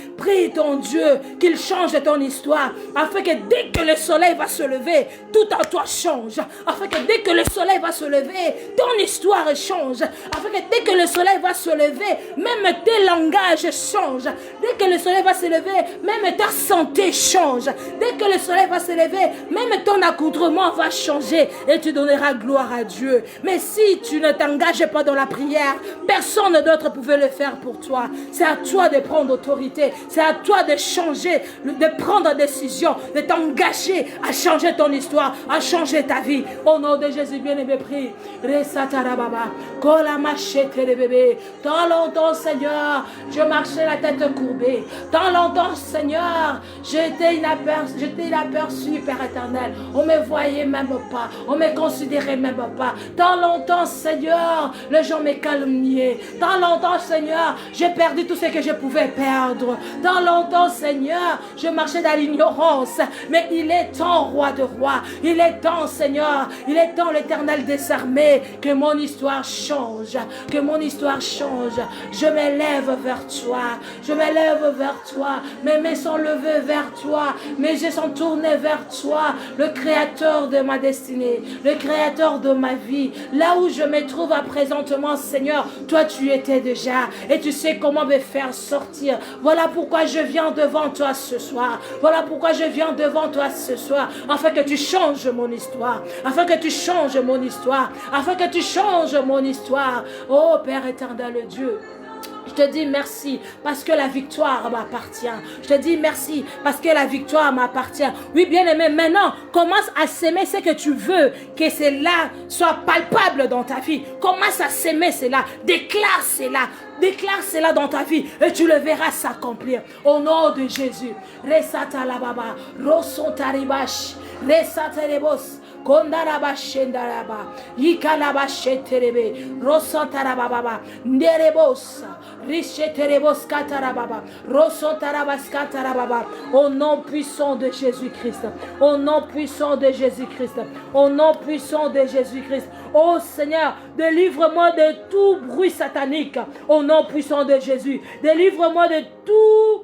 qu'il change ton histoire, afin que dès que le soleil va se lever, tout en toi change, afin que dès que le soleil va se lever, ton histoire change, afin que dès que le soleil va se lever, même tes langages changent, dès que le soleil va se lever, même ta santé change, dès que le soleil va se lever, même ton accoutrement va changer, et tu donneras gloire à Dieu. Mais si tu ne t'engages pas dans la prière, personne d'autre pouvait le faire pour toi. C'est à toi de prendre autorité. C'est à toi de changer, de prendre décision, de t'engager à changer ton histoire, à changer ta vie. Au nom de Jésus, bien-aimé, prie. Tant longtemps, Seigneur, je marchais la tête courbée. Tant longtemps, Seigneur, j'étais inaperçu, Père éternel. On ne me voyait même pas. On ne me considérait même pas. Tant longtemps, Seigneur, les gens me calomniaient. Tant longtemps, Seigneur, j'ai perdu pris tout ce que je pouvais perdre. Dans longtemps, Seigneur, je marchais dans l'ignorance. Mais il est temps, roi de rois. Il est temps, Seigneur. Il est temps, l'Éternel des armées, que mon histoire change. Que mon histoire change. Je m'élève vers toi. Je m'élève vers toi. Mes mains sont levées vers toi. Mes yeux sont tournés vers toi. Le Créateur de ma destinée. Le Créateur de ma vie. Là où je me trouve à présentement, Seigneur, toi tu étais déjà. Et tu sais comment me faire sortir. Voilà pourquoi je viens devant toi ce soir. Voilà pourquoi je viens devant toi ce soir. Afin que tu changes mon histoire. Afin que tu changes mon histoire. Afin que tu changes mon histoire. Oh Père éternel Dieu. Je te dis merci parce que la victoire m'appartient. Je te dis merci parce que la victoire m'appartient. Oui, bien-aimé, maintenant, commence à s'aimer ce que tu veux, que cela soit palpable dans ta vie. Commence à s'aimer cela. Déclare cela. Déclare cela dans ta vie et tu le verras s'accomplir. Au nom de Jésus. Resata la baba. Rosotaribash. Resata rebos. Kondaraba shendaraba yikalaba sheterebe rosantarababa nderebos richeterebos katarababa rosantarabas katarababa. Au nom puissant de Jésus-Christ, au nom puissant de Jésus-Christ, au nom puissant de Jésus-Christ. Oh Seigneur, délivre-moi de tout bruit satanique. Au nom puissant de Jésus, délivre-moi de tout.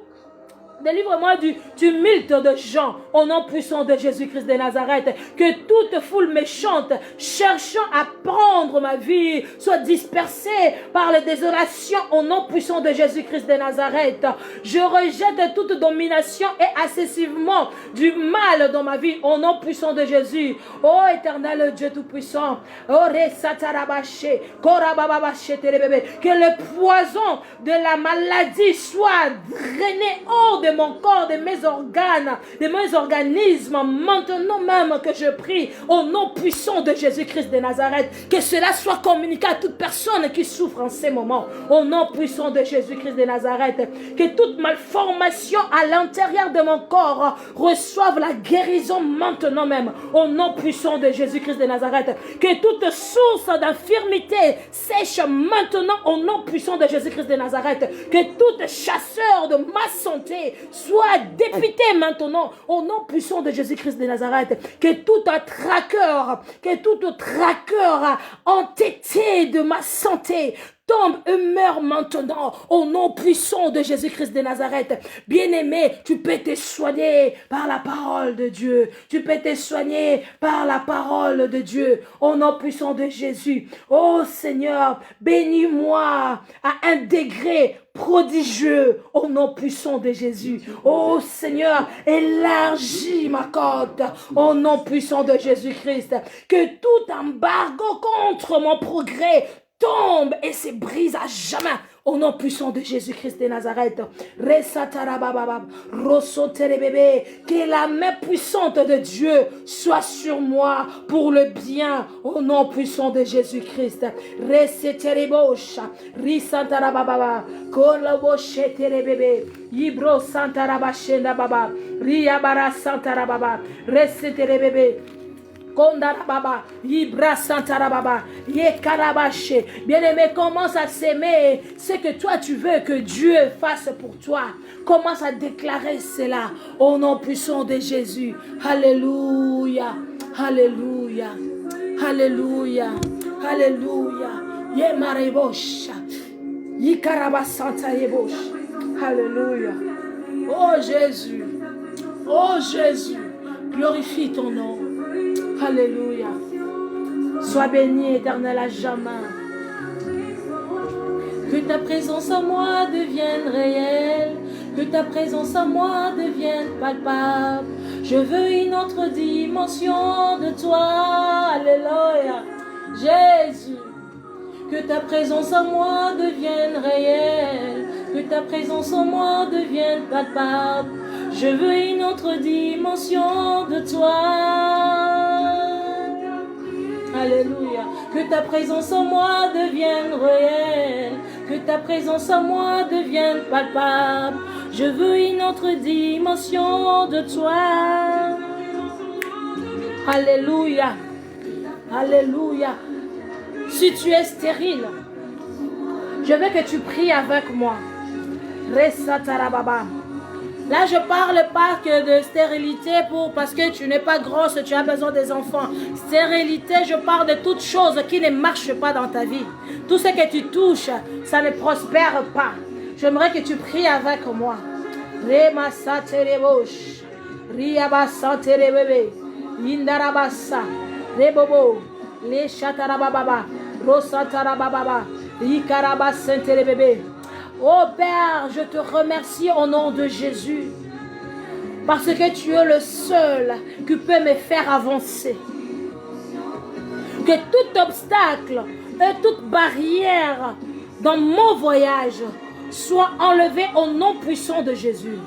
Délivre-moi du tumulte de gens, au nom puissant de Jésus-Christ de Nazareth. Que toute foule méchante, cherchant à prendre ma vie, soit dispersée par les désolations, au nom puissant de Jésus-Christ de Nazareth. Je rejette toute domination et excessivement du mal dans ma vie, au nom puissant de Jésus. Oh éternel Dieu tout-puissant, que le poison de la maladie soit drainé hors de mon corps, de mes organes, de mes organismes, maintenant même que je prie au nom puissant de Jésus-Christ de Nazareth, que cela soit communiqué à toute personne qui souffre en ces moments, au nom puissant de Jésus-Christ de Nazareth, que toute malformation à l'intérieur de mon corps reçoive la guérison maintenant même, au nom puissant de Jésus-Christ de Nazareth, que toute source d'infirmité sèche maintenant au nom puissant de Jésus-Christ de Nazareth, que tout chasseur de ma santé soit dépité maintenant au nom puissant de Jésus-Christ de Nazareth, que tout traqueur entêté de ma santé tombe et meurt maintenant au nom puissant de Jésus-Christ de Nazareth. Bien-aimé, tu peux te soigner par la parole de Dieu. Tu peux te soigner par la parole de Dieu au nom puissant de Jésus. Oh Seigneur, bénis-moi à un degré prodigieux au nom puissant de Jésus. Oh Seigneur, élargis ma côte au nom puissant de Jésus-Christ. Que tout embargo contre mon progrès tombe et se brise à jamais au nom puissant de Jésus-Christ de Nazareth. Que la main puissante de Dieu soit sur moi pour le bien au nom puissant de Jésus-Christ. Kondarababa, Ibra Santarababa, Yekarabache. Bien-aimé, commence à s'aimer ce que toi tu veux que Dieu fasse pour toi. Commence à déclarer cela au nom puissant de Jésus. Alléluia, Alléluia, Alléluia, Alléluia. Yemarebosh, Yikaraba Santarebosh. Alléluia. Oh Jésus, oh Jésus, glorifie ton nom. Alléluia. Sois béni, éternel, à jamais. Que ta présence en moi devienne réelle. Que ta présence en moi devienne palpable. Je veux une autre dimension de toi. Alléluia. Jésus. Que ta présence en moi devienne réelle. Que ta présence en moi devienne palpable. Je veux une autre dimension de toi. Alléluia. Que ta présence en moi devienne réelle. Que ta présence en moi devienne palpable. Je veux une autre dimension de toi. Alléluia. Alléluia. Si tu es stérile, je veux que tu pries avec moi. Resatarababa. Là, je parle pas que de stérilité parce que tu n'es pas grosse, tu as besoin des enfants. Stérilité, je parle de toutes choses qui ne marchent pas dans ta vie. Tout ce que tu touches, ça ne prospère pas. J'aimerais que tu pries avec moi. Rema saterebosh, riabasa terebebe, indarabasa, rebobo, le chatarababa, rosatarababa, ikarabasa terebebe. Oh Père, je te remercie au nom de Jésus. Parce que tu es le seul qui peut me faire avancer. Que tout obstacle et toute barrière dans mon voyage soit enlevé au nom puissant de Jésus.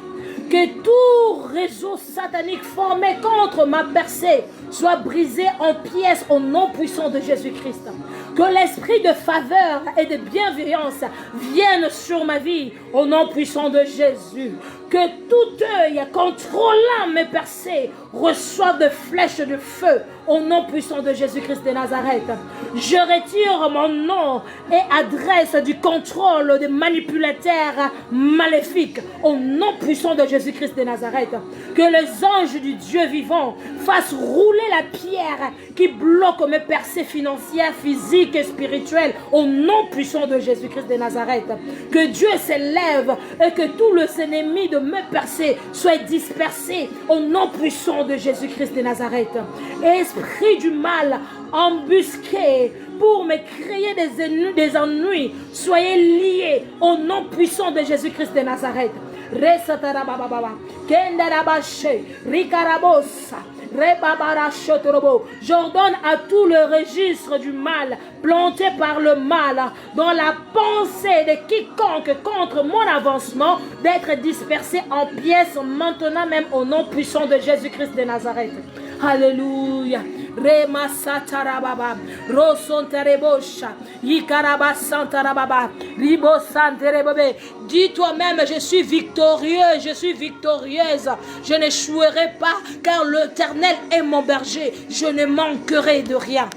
Que tout réseau satanique formé contre ma percée soit brisé en pièces au nom puissant de Jésus-Christ. Que l'esprit de faveur et de bienveillance vienne sur ma vie au nom puissant de Jésus. Que tout œil contrôlant mes percées reçoive de flèches de feu au nom puissant de Jésus-Christ de Nazareth. Je retire mon nom et adresse du contrôle des manipulateurs maléfiques au nom puissant de Jésus-Christ de Nazareth. Que les anges du Dieu vivant fassent rouler la pierre qui bloque mes percées financières, physiques et spirituelles au nom puissant de Jésus-Christ de Nazareth. Que Dieu s'élève et que tous les ennemis de mes percées soient dispersés au nom puissant de Jésus-Christ de Nazareth. Esprit du mal embusqué pour me créer des ennuis, soyez liés au nom puissant de Jésus-Christ de Nazareth. J'ordonne à tout le registre du mal planté par le mal dans la pensée de quiconque contre mon avancement d'être dispersé en pièces maintenant même au nom puissant de Jésus-Christ de Nazareth. Alléluia. Rema satarababa, rosonterebosha, yikaraba santarababa, ribo santerebebe. Dis toi-même, je suis victorieux, je suis victorieuse. Je n'échouerai pas, car l'Éternel est mon berger. Je ne manquerai de rien.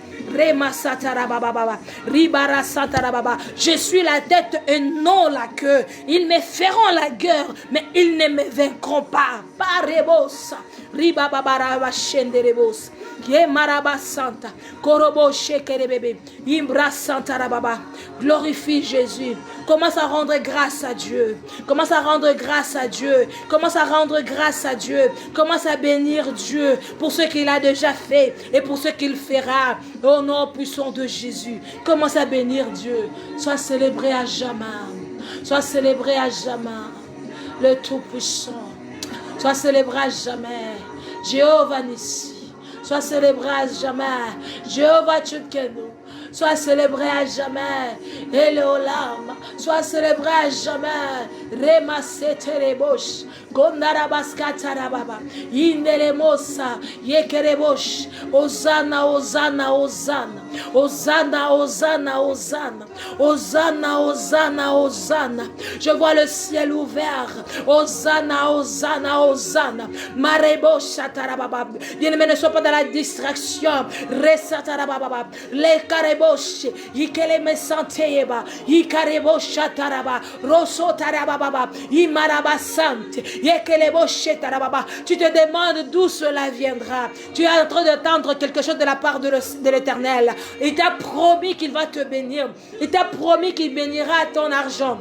Je suis la tête et non la queue. Ils me feront la guerre, mais ils ne me vaincront pas. Parebosa, ribababara shenderebos, yemaraba santa, korobo shekerebebe, imbra santa rababa. Glorifie Jésus. Commence à rendre grâce à Dieu. Commence à rendre grâce à Dieu. Commence à rendre grâce à Dieu. Commence à bénir Dieu pour ce qu'il a déjà fait et pour ce qu'il fera. Au nom puissant de Jésus. Commence à bénir Dieu. Sois célébré à jamais. Sois célébré à jamais. Le Tout-Puissant. Sois célébré à jamais. Jéhovah Nissi. Sois célébré à jamais. Jéhovah Tchoukenou. Sois célébré à jamais. Eléolam. Sois célébré à jamais. Rema seterebosh. Gondarabaskatarababa. Indelemosa. Yekerebosh. Hosanna, Hosanna, Hosanna. Hosanna, Hosanna, Hosanna. Hosanna, Hosanna, Hosanna. Je vois le ciel ouvert. Hosanna, Hosanna, Hosanna. Mareboshatarababa. Bien-aimés, ne sois pas dans la distraction. Resatarababa. Les karebosh. Yikele me santeyeba. Yikarebochataraba. Rosotarababa. Imarabasante. Yekeleboshetarababa. Tu te demandes d'où cela viendra. Tu es en train d'attendre quelque chose de la part de l'Éternel. Il t'a promis qu'il va te bénir. Il t'a promis qu'il bénira ton argent.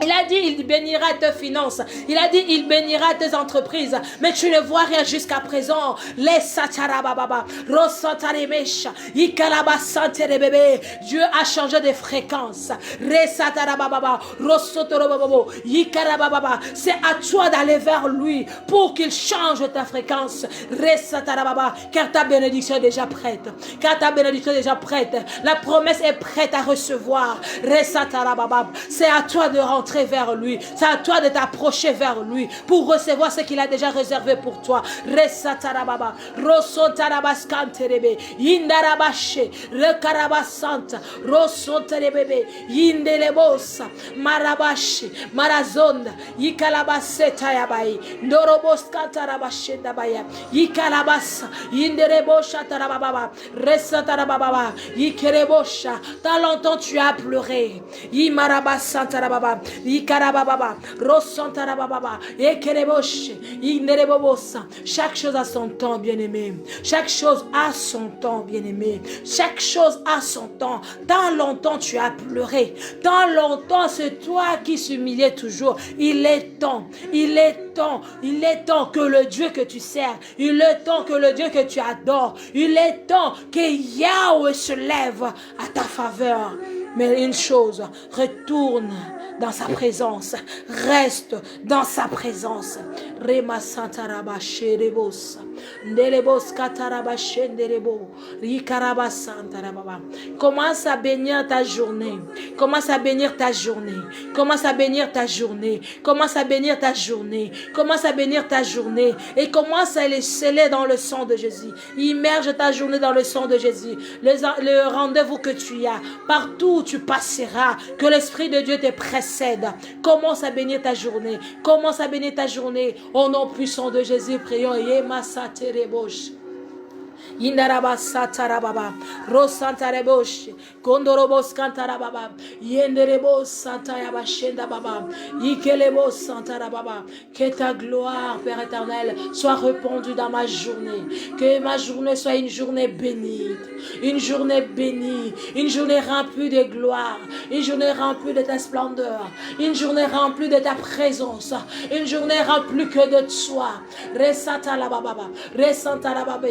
Il a dit, il bénira tes finances. Il a dit, il bénira tes entreprises. Mais tu ne vois rien jusqu'à présent. Les satarababa, rosantaremesha, ikalabasanterebebe. Dieu a changé de fréquence. Resatarababa, rosotorobabo, ikarababa. C'est à toi d'aller vers lui pour qu'il change ta fréquence. Resatarababa, car ta bénédiction est déjà prête. Car ta bénédiction est déjà prête. La promesse est prête à recevoir. Resatarababa, c'est à toi de rentrer vers lui. C'est à toi de t'approcher vers lui pour recevoir ce qu'il a déjà réservé pour toi. Resatarababa, rosontarabaskanterebe, indarabashe, rekarabasanta, rosonterebebe, indelebosa, marabashi, marazonda, ikalabaseta yabai, ndoroboskantarabashenda baya, ikalabasa, inderebosha tarababa, resatarababa, ikerebosha. Tant longtemps tu as pleuré. Imarabasanta rababa. Ikarababa, Rosantarababa, Ekerebosh, Inerebobosa. Chaque chose a son temps, bien-aimé. Chaque chose a son temps, bien-aimé. Chaque chose a son temps. Tant longtemps tu as pleuré. Tant longtemps c'est toi qui s'humiliais toujours. Il est temps que le Dieu que tu sers, il est temps que le Dieu que tu adores, il est temps que Yahweh se lève à ta faveur. Mais une chose, retourne dans sa présence, reste dans sa présence. Rema Santaraba Sherebos, Nerebos Kataraba Shenderebo, Rikaraba Santarababa. Commence à bénir ta journée. Commence à bénir ta journée. Commence à bénir ta journée. Commence à bénir ta journée. Commence à bénir ta journée. Et commence à les sceller dans le sang de Jésus. Immerge ta journée dans le sang de Jésus. Le rendez-vous que tu as, partout où tu passeras, que l'Esprit de Dieu te précède. Commence à bénir ta journée. Commence à bénir ta journée. Au nom puissant de Jésus, prions. Yema Saterebosh. Indaraba satarababa, rosantarebosh, kondorobos kantarababa, yenderebos santayaba shendababa, ikelebos santarababa. Que ta gloire, Père éternel, soit répandue dans ma journée. Que ma journée soit une journée bénie, une journée bénie, une journée remplie de gloire, une journée remplie de ta splendeur, une journée remplie de ta présence, une journée remplie que de toi. Resantarababa, resantarababa,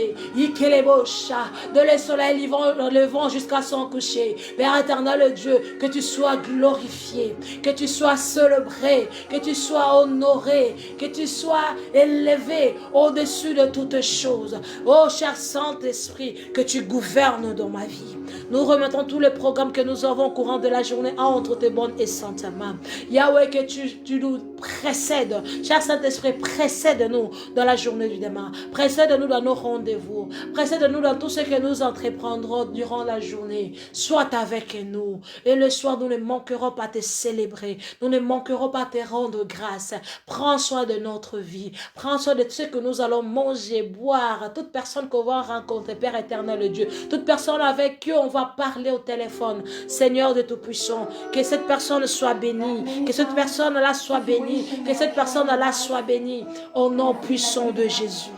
de le soleil levant jusqu'à son coucher. Père éternel Dieu, que tu sois glorifié, que tu sois célébré, que tu sois honoré, que tu sois élevé au-dessus de toutes choses. Oh cher Saint-Esprit, que tu gouvernes dans ma vie. Nous remettons tous les programmes que nous avons au courant de la journée entre tes bonnes et saintes mains. Yahweh, que tu nous précèdes. Cher Saint-Esprit, précède-nous dans la journée du demain. Précède-nous dans nos rendez-vous. Précède-nous dans tout ce que nous entreprendrons durant la journée. Sois avec nous. Et le soir, nous ne manquerons pas te célébrer. Nous ne manquerons pas te rendre grâce. Prends soin de notre vie. Prends soin de ce que nous allons manger, boire. Toute personne qu'on va rencontrer, Père éternel Dieu. Toute personne avec qui on va parler au téléphone. Seigneur de Tout-Puissant, que cette personne soit bénie. Que cette personne-là soit bénie. Que cette personne-là soit bénie. Au nom puissant de Jésus.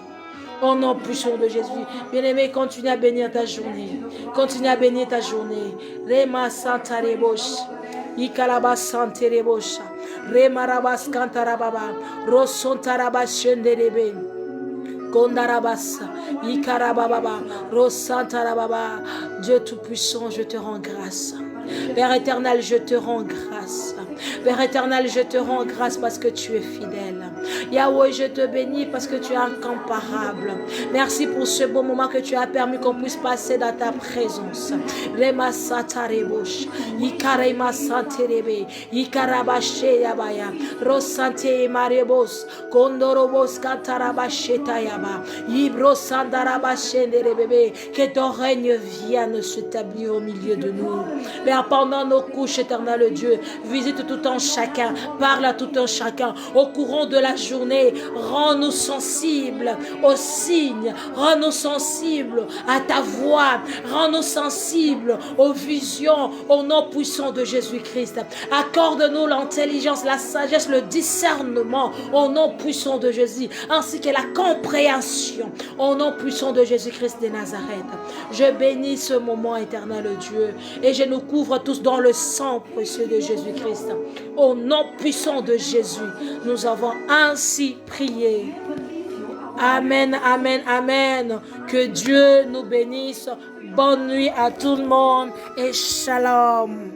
Au nom puissant de Jésus. Bien-aimé, continue à bénir ta journée. Continue à bénir ta journée. Rema Santa Rebosh. Ikalaba Santa Rebosha. Rema Rabas Kantarababa. Rosontarabas Shenderebe. Kondarabasa, Ikarababa, Rosantarababa. Dieu Tout-Puissant, je te rends grâce. Père éternel, je te rends grâce. Père éternel, je te rends grâce parce que tu es fidèle. Yahweh, je te bénis parce que tu es incomparable. Merci pour ce beau moment que tu as permis qu'on puisse passer dans ta présence. Rema Satarebosh, Ikarema Santerebe, Ikarabache Yabaya, Rosante Marebos, Kondorobos Katarabacheta Yaba, Ibro Sandarabachenderebebe. Que ton règne vienne s'établir au milieu de nous. Père, pendant nos couches, éternel Dieu, visite tout un chacun, parle à tout un chacun. Au courant de la journée, rends-nous sensibles aux signes, rends-nous sensibles à ta voix, rends-nous sensibles aux visions, au nom puissant de Jésus-Christ. Accorde-nous l'intelligence, la sagesse, le discernement, au nom puissant de Jésus, ainsi que la compréhension, au nom puissant de Jésus-Christ de Nazareth. Je bénis ce moment, éternel Dieu, et je nous couvre tous dans le sang précieux de Jésus-Christ. Au nom puissant de Jésus, nous avons ainsi prié. Amen, amen, amen. Que Dieu nous bénisse. Bonne nuit à tout le monde et shalom.